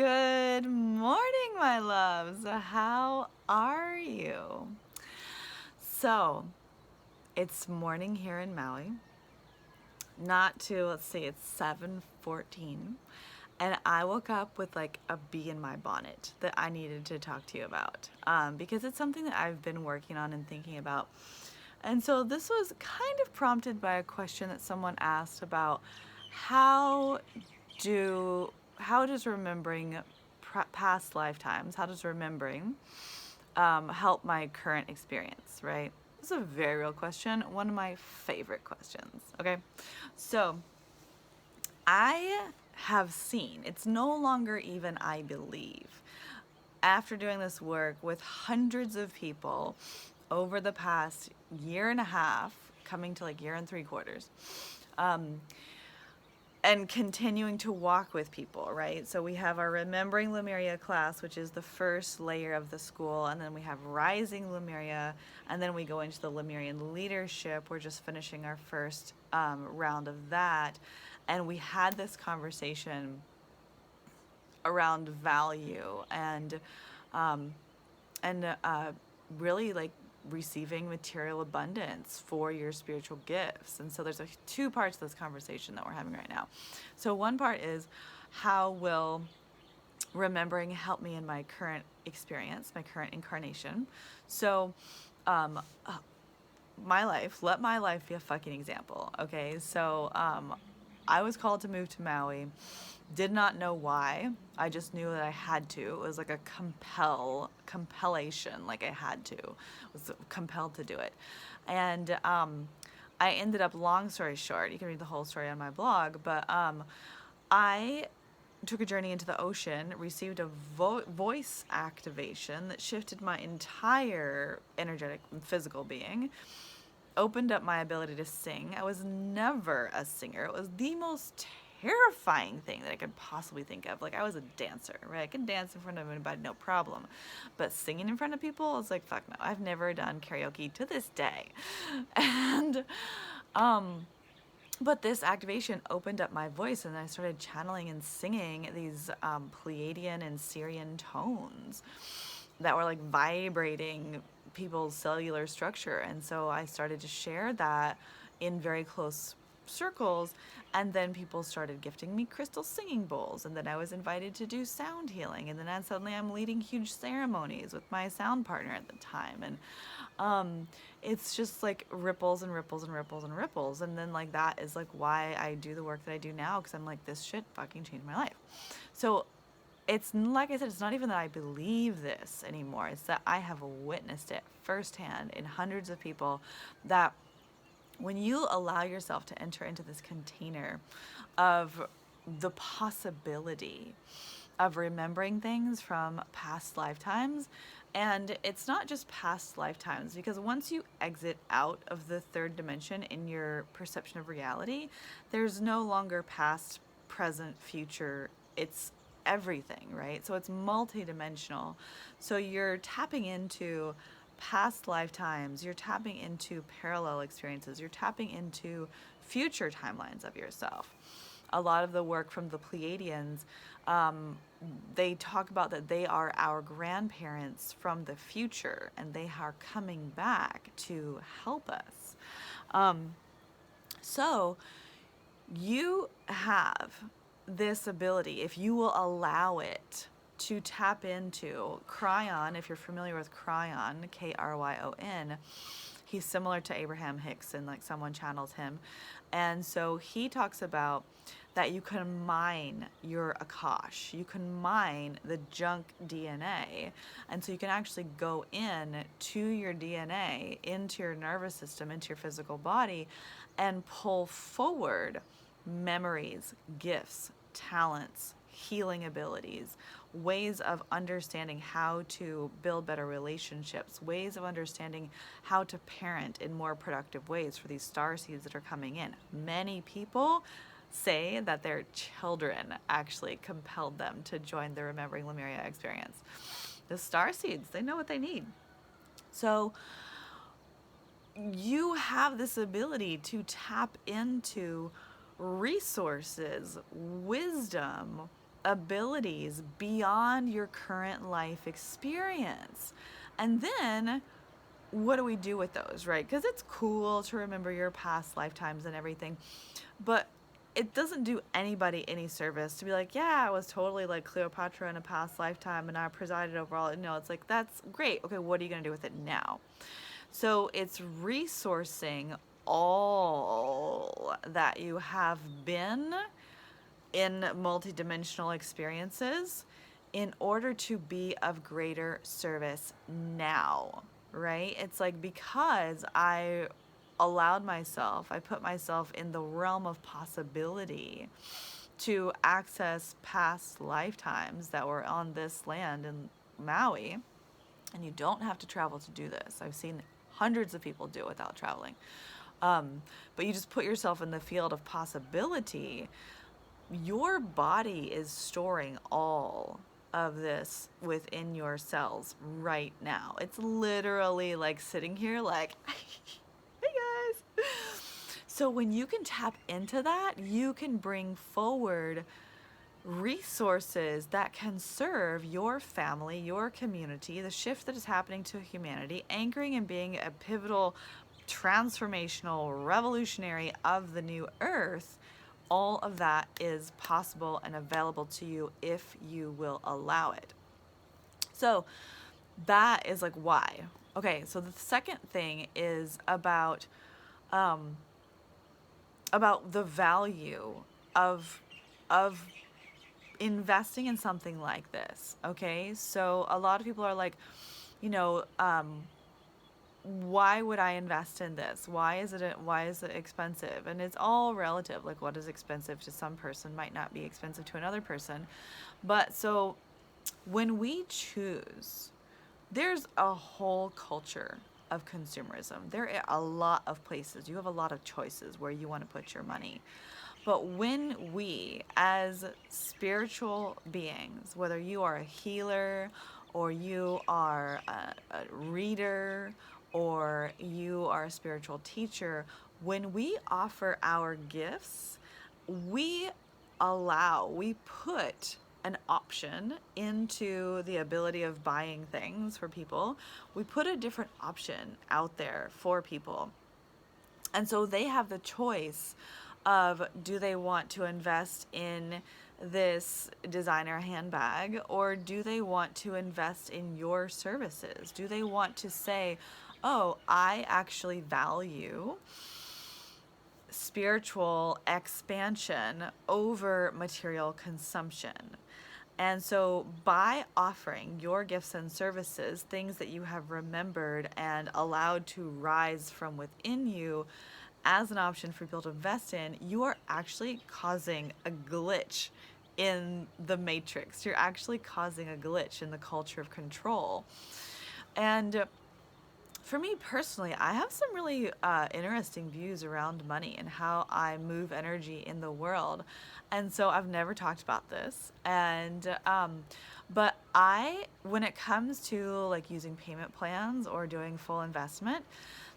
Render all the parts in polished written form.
Good morning, my loves. How are you? So, it's morning here in Maui. Let's see, it's 7:14. And I woke up with like a bee in my bonnet that I needed to talk to you about because it's something that I've been working on and thinking about. And so this was kind of prompted by a question that someone asked about how do how does remembering past lifetimes, how does remembering help my current experience, right? This is a very real question, one of my favorite questions. Okay, so I have seen, it's no longer even I believe, after doing this work with hundreds of people over the past year and a half, coming to like year and 3/4, and continuing to walk with people, right? So we have our Remembering Lemuria class, which is the first layer of the school, and then we have Rising Lemuria, and then we go into the Lemurian leadership. We're just finishing our first round of that, and we had this conversation around value um, and really like receiving material abundance for your spiritual gifts. And so there's two parts of this conversation that we're having right now. So one part is, how will remembering help me in my current experience, my current incarnation? So um, let my life be a fucking example. Okay, so I was called to move to Maui. Did not know why. I just knew that I had to. It was like a compellation, like I had to. Was compelled to do it. And I ended up, long story short, you can read the whole story on my blog, but I took a journey into the ocean, received a voice activation that shifted my entire energetic and physical being, opened up my ability to sing. I was never a singer. It was the most terrifying thing that I could possibly think of. Like, I was a dancer, right? I could dance in front of anybody, no problem. But singing in front of people, I was like, fuck no. I've never done karaoke to this day. And, but this activation opened up my voice, and I started channeling and singing these Pleiadian and Syrian tones that were like vibrating people's cellular structure. And so I started to share that in very close circles, and then people started gifting me crystal singing bowls, and then I was invited to do sound healing, and then suddenly I'm leading huge ceremonies with my sound partner at the time. And it's just like ripples and ripples and ripples and ripples. And then like that is like why I do the work that I do now, because I'm like, this shit fucking changed my life. So it's like I said, it's not even that I believe this anymore. It's that I have witnessed it firsthand in hundreds of people, that when you allow yourself to enter into this container of the possibility of remembering things from past lifetimes, and it's not just past lifetimes, because once you exit out of the third dimension in your perception of reality, there's no longer past, present, future. It's everything, right? So it's multidimensional. So you're tapping into past lifetimes, you're tapping into parallel experiences, you're tapping into future timelines of yourself. A lot of the work from the Pleiadians, they talk about that they are our grandparents from the future, and they are coming back to help us. So you have this ability, if you will allow it, to tap into Kryon. If you're familiar with Kryon, Kryon, he's similar to Abraham Hicks, and like someone channels him. And so he talks about that you can mine your Akash, you can mine the junk DNA. And so you can actually go in to your DNA, into your nervous system, into your physical body, and pull forward memories, gifts, talents, healing abilities, ways of understanding how to build better relationships, ways of understanding how to parent in more productive ways for these star seeds that are coming in. Many people say that their children actually compelled them to join the Remembering Lemuria experience. The star seeds, they know what they need. So you have this ability to tap into resources, wisdom, abilities beyond your current life experience. And then what do we do with those, right? Because it's cool to remember your past lifetimes and everything, but it doesn't do anybody any service to be like, yeah, I was totally like Cleopatra in a past lifetime and I presided over all. No, it's like, that's great. Okay, what are you going to do with it now? So it's resourcing all that you have been in multidimensional experiences in order to be of greater service now, right? It's like, because I allowed myself, I put myself in the realm of possibility to access past lifetimes that were on this land in Maui. And you don't have to travel to do this. I've seen hundreds of people do it without traveling. But you just put yourself in the field of possibility. Your body is storing all of this within your cells right now. It's literally like sitting here like, hey guys. So when you can tap into that, you can bring forward resources that can serve your family, your community, the shift that is happening to humanity, anchoring and being a pivotal, transformational, revolutionary of the new earth. All of that is possible and available to you if you will allow it. So that is like why. Okay, so the second thing is about the value of of investing in something like this. Okay, so a lot of people are like, you know, why would I invest in this? Why is it expensive? And it's all relative. Like, what is expensive to some person might not be expensive to another person. But so when we choose, there's a whole culture of consumerism. There are a lot of places. You have a lot of choices where you want to put your money. But when we, as spiritual beings, whether you are a healer or you are a reader or you are a spiritual teacher, when we offer our gifts, we we put an option into the ability of buying things for people. We put a different option out there for people. And so they have the choice of, do they want to invest in this designer handbag, or do they want to invest in your services? Do they want to say, oh, I actually value spiritual expansion over material consumption? And so by offering your gifts and services, things that you have remembered and allowed to rise from within you as an option for people to invest in, you are actually causing a glitch in the matrix. You're actually causing a glitch in the culture of control. And for me personally, I have some really interesting views around money and how I move energy in the world. And so I've never talked about this. But when it comes to like using payment plans or doing full investment,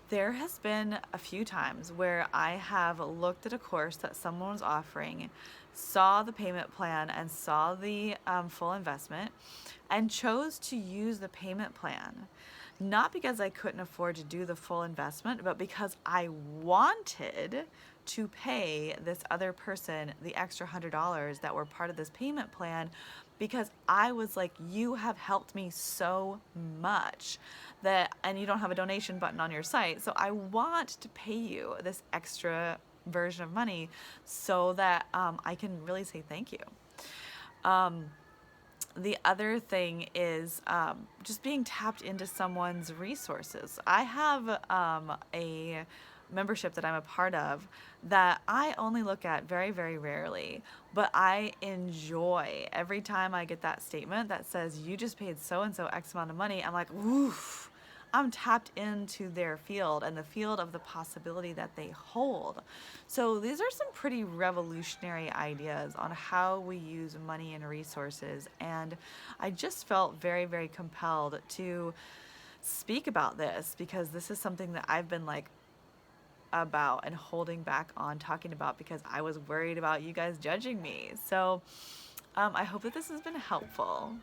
there has been a few times where I have looked at a course that someone was offering, saw the payment plan and saw the full investment, and chose to use the payment plan. Not because I couldn't afford to do the full investment, but because I wanted to pay this other person the extra $100 that were part of this payment plan, because I was like, you have helped me so much and you don't have a donation button on your site. So I want to pay you this extra version of money so that I can really say thank you. The other thing is just being tapped into someone's resources. I have a membership that I'm a part of that I only look at very, very rarely, but I enjoy every time I get that statement that says, you just paid so-and-so X amount of money. I'm like, oof. I'm tapped into their field and the field of the possibility that they hold. So these are some pretty revolutionary ideas on how we use money and resources. And I just felt very, very compelled to speak about this, because this is something that I've been like about and holding back on talking about because I was worried about you guys judging me. So I hope that this has been helpful.